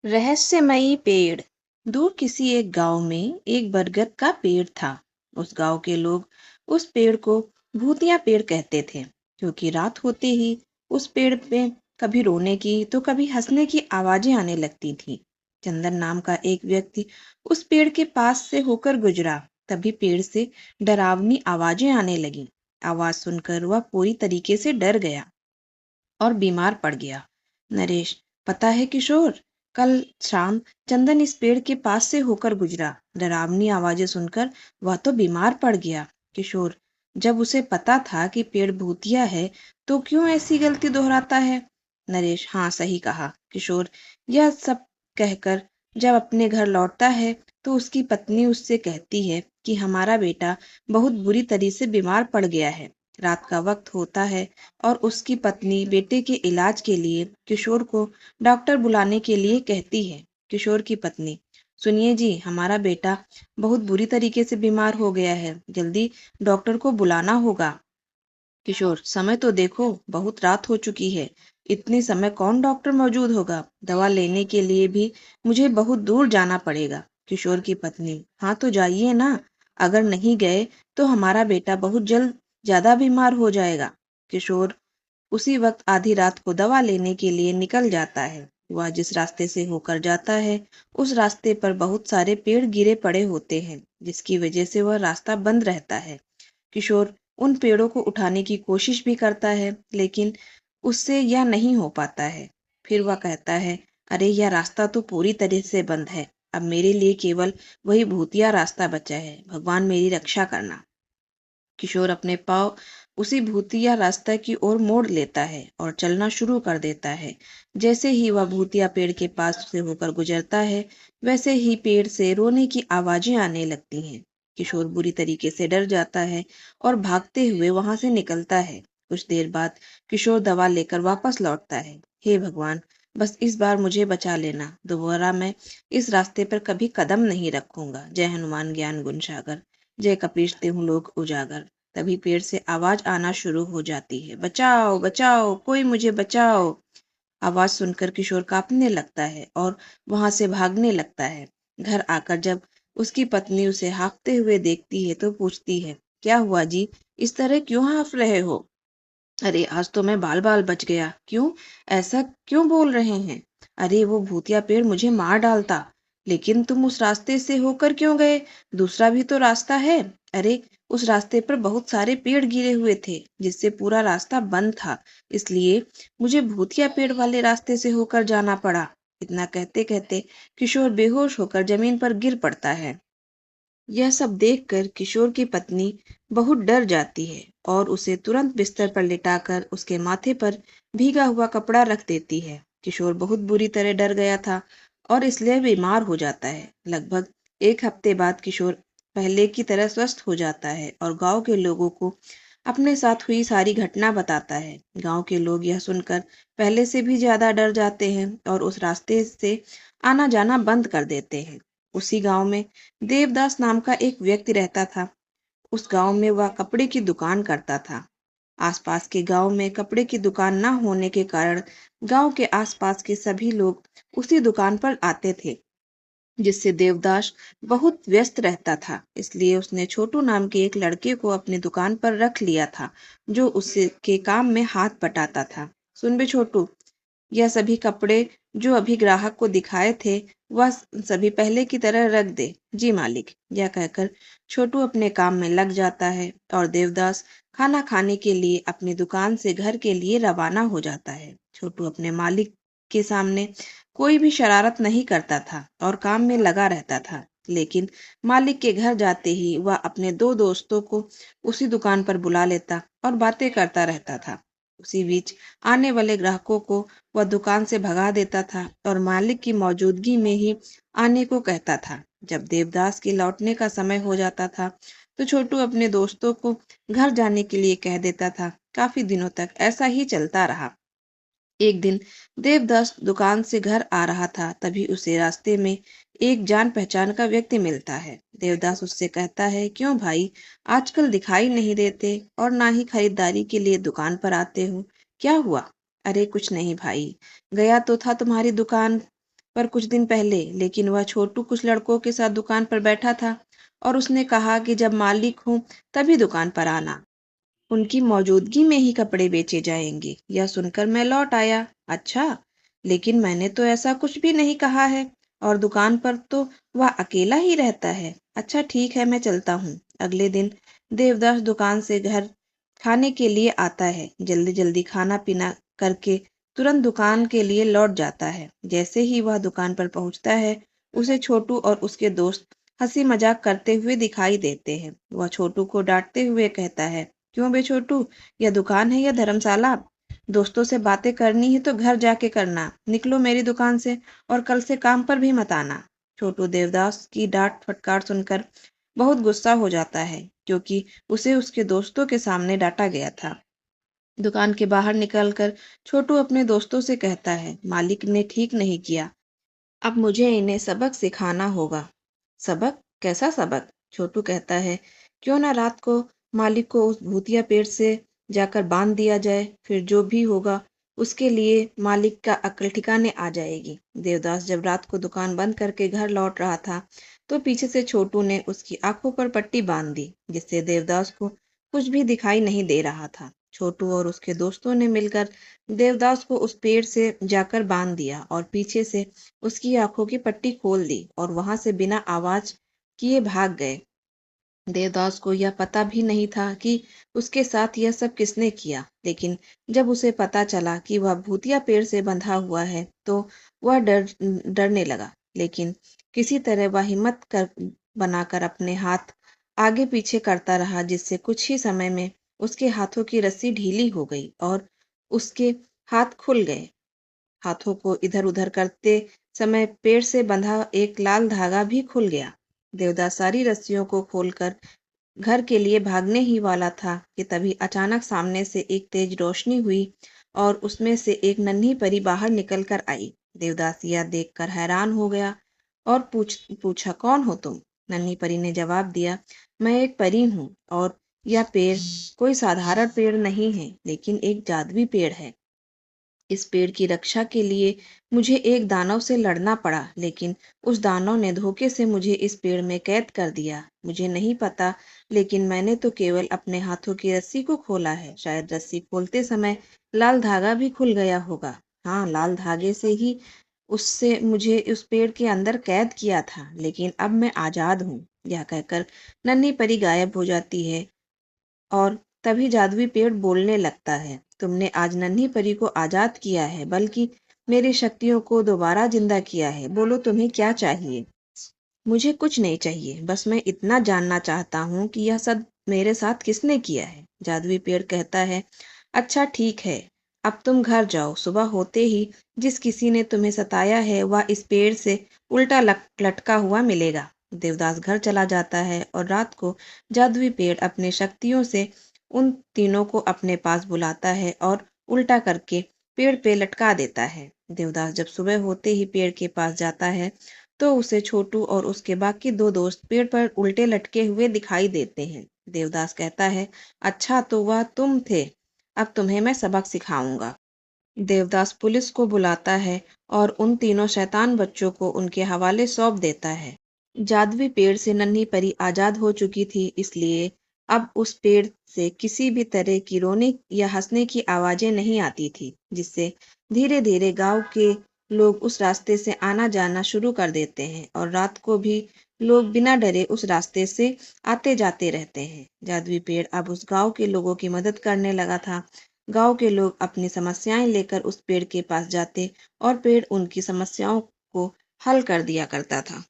रहस्यमयी पेड़। दूर किसी एक गांव में एक बरगद का पेड़ था। उस गांव के लोग उस पेड़ को भूतिया पेड़ कहते थे, क्योंकि रात होते ही उस पेड़ पे कभी रोने की तो कभी हंसने की आवाजें आने लगती थी। चंदन नाम का एक व्यक्ति उस पेड़ के पास से होकर गुजरा। तभी पेड़ से डरावनी आवाजें आने लगी। आवाज सुनकर वह पूरी तरीके से डर गया और बीमार पड़ गया। नरेश, पता है किशोर, कल शाम चंदन इस पेड़ के पास से होकर गुजरा। डरावनी आवाजें सुनकर वह तो बीमार पड़ गया। किशोर, जब उसे पता था कि पेड़ भूतिया है तो क्यों ऐसी गलती दोहराता है? नरेश, हाँ सही कहा। किशोर यह सब कहकर जब अपने घर लौटता है तो उसकी पत्नी उससे कहती है कि हमारा बेटा बहुत बुरी तरह से बीमार पड़ गया है। रात का वक्त होता है और उसकी पत्नी बेटे के इलाज के लिए किशोर को डॉक्टर बुलाने के लिए कहती है। किशोर की पत्नी, सुनिए जी, हमारा बेटा बहुत बुरी तरीके से बीमार हो गया है, जल्दी डॉक्टर को बुलाना होगा। किशोर, समय तो देखो, बहुत रात हो चुकी है, इतने समय कौन डॉक्टर मौजूद होगा? दवा लेने के लिए भी मुझे बहुत दूर जाना पड़ेगा। किशोर की पत्नी, हाँ तो जाइए ना, अगर नहीं गए तो हमारा बेटा बहुत जल्द ज्यादा बीमार हो जाएगा। किशोर उसी वक्त आधी रात को दवा लेने के लिए निकल जाता है। वह जिस रास्ते से होकर जाता है उस रास्ते पर बहुत सारे पेड़ गिरे पड़े होते हैं, जिसकी वजह से वह रास्ता बंद रहता है। किशोर उन पेड़ों को उठाने की कोशिश भी करता है, लेकिन उससे यह नहीं हो पाता है। फिर वह कहता है, अरे यह रास्ता तो पूरी तरह से बंद है, अब मेरे लिए केवल वही भूतिया रास्ता बचा है, भगवान मेरी रक्षा करना। किशोर अपने पाँव उसी भूतिया रास्ता की ओर मोड़ लेता है और चलना शुरू कर देता है। जैसे ही वह भूतिया पेड़ के पास से होकर गुजरता है, वैसे ही पेड़ से रोने की आवाजें आने लगती हैं। किशोर बुरी तरीके से डर जाता है और भागते हुए वहां से निकलता है। कुछ देर बाद किशोर दवा लेकर वापस लौटता है। हे भगवान, बस इस बार मुझे बचा लेना, दोबारा मैं इस रास्ते पर कभी कदम नहीं रखूंगा। जय हनुमान ज्ञान गुण सागर, जय कपीश तिहु लोक उजागर। तभी पेड़ से आवाज आना शुरू हो जाती है, बचाओ बचाओ, कोई मुझे बचाओ। आवाज सुनकर किशोर कांपने लगता है और वहां से भागने लगता है। घर आकर जब उसकी पत्नी उसे हाँफते हुए देखती है तो पूछती है, क्या हुआ जी, इस तरह क्यों हाँफ रहे हो? अरे आज तो मैं बाल बाल बच गया। क्यों, ऐसा क्यों बोल रहे हैं? अरे वो भूतिया पेड़ मुझे मार डालता। लेकिन तुम उस रास्ते से होकर क्यों गए? दूसरा भी तो रास्ता है। अरे उस रास्ते पर बहुत सारे पेड़ गिरे हुए थे, जिससे पूरा रास्ता बंद था, इसलिए मुझे भूतिया पेड़ वाले रास्ते से होकर जाना पड़ा। इतना कहते कहते किशोर बेहोश होकर जमीन पर गिर पड़ता है। यह सब देखकर किशोर की पत्नी बहुत डर जाती है और उसे तुरंत बिस्तर पर लिटाकर उसके माथे पर भीगा हुआ कपड़ा रख देती है। किशोर बहुत बुरी तरह डर गया था और इसलिए बीमार हो जाता है। लगभग एक हफ्ते बाद किशोर पहले की तरह स्वस्थ हो जाता है और गांव के लोगों को अपने साथ हुई सारी घटना बताता है। गांव के लोग यह सुनकर पहले से भी ज्यादा डर जाते हैं और उस रास्ते से आना जाना बंद कर देते हैं। उसी गांव में देवदास नाम का एक व्यक्ति रहता था। उस गांव में वह कपड़े की दुकान करता था। आसपास के गांव में कपड़े की दुकान न होने के कारण गांव के आसपास के सभी लोग उसी दुकान पर आते थे, जिससे देवदास बहुत व्यस्त रहता था। इसलिए उसने छोटू नाम के एक लड़के को अपनी दुकान पर रख लिया था, जो उसके काम में हाथ बटाता था। सुन बे छोटू, यह सभी कपड़े जो अभी ग्राहक को दिखाए थे वह सभी पहले की तरह रख दे। जी मालिक। यह कहकर छोटू अपने काम में लग जाता है और देवदास खाना खाने के लिए अपनी दुकान से घर के लिए रवाना हो जाता है। छोटू अपने मालिक के सामने कोई भी शरारत नहीं करता था और काम में लगा रहता था, लेकिन मालिक के घर जाते ही वह अपने दो दोस्तों को उसी दुकान पर बुला लेता और बातें करता रहता था। उसी बीच आने वाले ग्राहकों को वह दुकान से भगा देता था और मालिक की मौजूदगी में ही आने को कहता था। जब देवदास के लौटने का समय हो जाता था तो छोटू अपने दोस्तों को घर जाने के लिए कह देता था। काफी दिनों तक ऐसा ही चलता रहा। एक दिन देवदास दुकान से घर आ रहा था, तभी उसे रास्ते में एक जान पहचान का व्यक्ति मिलता है। देवदास उससे कहता है, क्यों भाई, आजकल दिखाई नहीं देते और ना ही खरीदारी के लिए दुकान पर आते हो, क्या हुआ? अरे कुछ नहीं भाई, गया तो था तुम्हारी दुकान पर कुछ दिन पहले, लेकिन वह छोटू कुछ लड़कों के साथ दुकान पर बैठा था और उसने कहा कि जब मालिक हूँ तभी दुकान पर आना। उनकी मौजूदगी में ही कपड़े बेचे जाएंगे। यह सुनकर मैं लौट आया। अच्छा, लेकिन मैंने तो ऐसा कुछ भी नहीं कहा है और दुकान पर तो वह अकेला ही रहता है। अच्छा ठीक है, मैं चलता हूँ। अगले दिन देवदास दुकान से घर खाने के लिए आता है। जल्दी जल्दी खाना पीना करके तुरंत दुकान के लिए लौट जाता है। जैसे ही वह दुकान पर पहुंचता है, उसे छोटू और उसके दोस्त हंसी मजाक करते हुए दिखाई देते हैं। वह छोटू को डांटते हुए कहता है, क्यों बे छोटू, यह दुकान है या धर्मशाला? दोस्तों से बातें करनी है तो घर जाके करना। निकलो मेरी दुकान से और कल से काम पर भी मत आना। छोटू देवदास की डांट फटकार सुनकर बहुत गुस्सा हो जाता है, क्योंकि उसे उसके दोस्तों के सामने डांटा गया था। दुकान के बाहर निकलकर छोटू अपने दोस्तों से कहता है, मालिक ने ठीक नहीं किया। अब मुझे इन्हें सबक सिखाना होगा। सबक? कैसा सबक? छोटू कहता है, क्यों ना रात को मालिक को उस भूतिया पेड़ से जाकर बांध दिया जाए, फिर जो भी होगा उसके लिए मालिक का अक्ल ठिकाने आ जाएगी। देवदास जब रात को दुकान बंद करके घर लौट रहा था, तो पीछे से छोटू ने उसकी आंखों पर पट्टी बांध दी, जिससे देवदास को कुछ भी दिखाई नहीं दे रहा था। छोटू और उसके दोस्तों ने मिलकर देवदास को उस पेड़ से जाकर बांध दिया और पीछे से उसकी आंखों की पट्टी खोल दी और वहां से बिना आवाज किए भाग गए। देवदास को यह पता भी नहीं था कि उसके साथ यह सब किसने किया, लेकिन जब उसे पता चला कि वह भूतिया पेड़ से बंधा हुआ है, तो वह डरने लगा। लेकिन किसी तरह वह हिम्मत कर बनाकर अपने हाथ आगे पीछे करता रहा, जिससे कुछ ही समय में उसके हाथों की रस्सी ढीली हो गई और उसके हाथ खुल गए। हाथों को इधर उधर करते समय पेड़ से बंधा एक लाल धागा भी खुल गया। देवदास सारी रस्सियों को खोलकर घर के लिए भागने ही वाला था कि तभी अचानक सामने से एक तेज रोशनी हुई और उसमें से एक नन्ही परी बाहर निकल कर आई। देवदास यह देखकर हैरान हो गया और पूछा, कौन हो तुम? नन्ही परी ने जवाब दिया, मैं एक परी हूँ और यह पेड़ कोई साधारण पेड़ नहीं है, लेकिन एक जादुई पेड़ है। इस पेड़ की रक्षा के लिए मुझे एक दानव से लड़ना पड़ा, लेकिन उस दानव ने धोखे से मुझे इस पेड़ में कैद कर दिया। मुझे नहीं पता, लेकिन मैंने तो केवल अपने हाथों की रस्सी को खोला है। शायद रस्सी खोलते समय लाल धागा भी खुल गया होगा। हाँ, लाल धागे से ही उससे मुझे उस पेड़ के अंदर कैद किया था, लेकिन अब मैं आजाद हूँ। यह कहकर नन्ही परी गायब हो जाती है और तभी जादुई पेड़ बोलने लगता है, तुमने आज नन्ही परी को आजाद किया है, बल्कि मेरी शक्तियों को दोबारा जिंदा किया है। बोलो तुम्हें क्या चाहिए? मुझे कुछ नहीं चाहिए, बस मैं इतना जानना चाहता हूँ कि यह सब मेरे साथ किसने किया है। जादुई पेड़ कहता है, अच्छा ठीक है, अब तुम घर जाओ। सुबह होते ही जिस किसी ने तुम्हें सताया है वह इस पेड़ से उल्टा लटका हुआ मिलेगा। देवदास घर चला जाता है और रात को जादुई पेड़ अपने शक्तियों से उन तीनों को अपने पास बुलाता है और उल्टा करके पेड़ पे लटका देता है। देवदास जब सुबह होते ही पेड़ के पास जाता है, तो उसे छोटू और उसके बाकी दो दोस्त पेड़ पर उल्टे लटके हुए दिखाई देते हैं। देवदास कहता है, अच्छा तो वह तुम थे, अब तुम्हें मैं सबक सिखाऊंगा। देवदास पुलिस को बुलाता है और उन तीनों शैतान बच्चों को उनके हवाले सौंप देता है। जादुई पेड़ से नन्ही परी आजाद हो चुकी थी, इसलिए अब उस पेड़ से किसी भी तरह की रोने या हंसने की आवाजें नहीं आती थी, जिससे धीरे धीरे गांव के लोग उस रास्ते से आना जाना शुरू कर देते हैं और रात को भी लोग बिना डरे उस रास्ते से आते जाते रहते हैं। जादुई पेड़ अब उस गांव के लोगों की मदद करने लगा था। गांव के लोग अपनी समस्याएं लेकर उस पेड़ के पास जाते और पेड़ उनकी समस्याओं को हल कर दिया करता था।